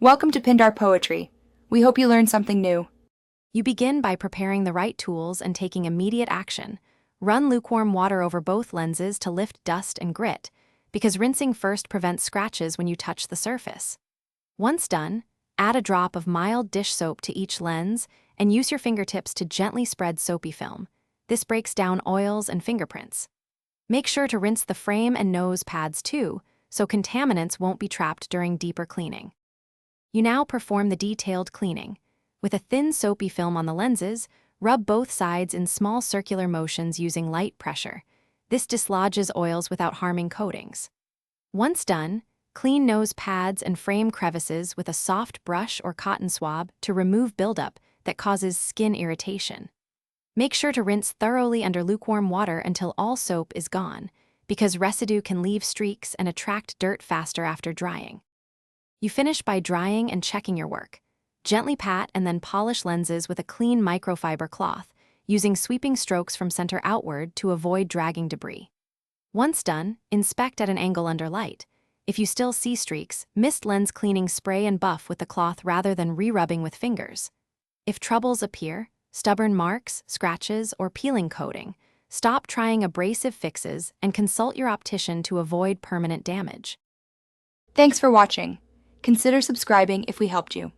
Welcome to Pindar Poetry. We hope you learned something new. You begin by preparing the right tools and taking immediate action. Run lukewarm water over both lenses to lift dust and grit, because rinsing first prevents scratches when you touch the surface. Once done, add a drop of mild dish soap to each lens and use your fingertips to gently spread soapy film. This breaks down oils and fingerprints. Make sure to rinse the frame and nose pads too, so contaminants won't be trapped during deeper cleaning. You now perform the detailed cleaning. With a thin soapy film on the lenses, rub both sides in small circular motions using light pressure. This dislodges oils without harming coatings. Once done, clean nose pads and frame crevices with a soft brush or cotton swab to remove buildup that causes skin irritation. Make sure to rinse thoroughly under lukewarm water until all soap is gone, because residue can leave streaks and attract dirt faster after drying. You finish by drying and checking your work. Gently pat and then polish lenses with a clean microfiber cloth, using sweeping strokes from center outward to avoid dragging debris. Once done, inspect at an angle under light. If you still see streaks, mist lens cleaning spray and buff with the cloth rather than re-rubbing with fingers. If troubles appear, stubborn marks, scratches, or peeling coating, stop trying abrasive fixes and consult your optician to avoid permanent damage. Thanks for watching. Consider subscribing if we helped you.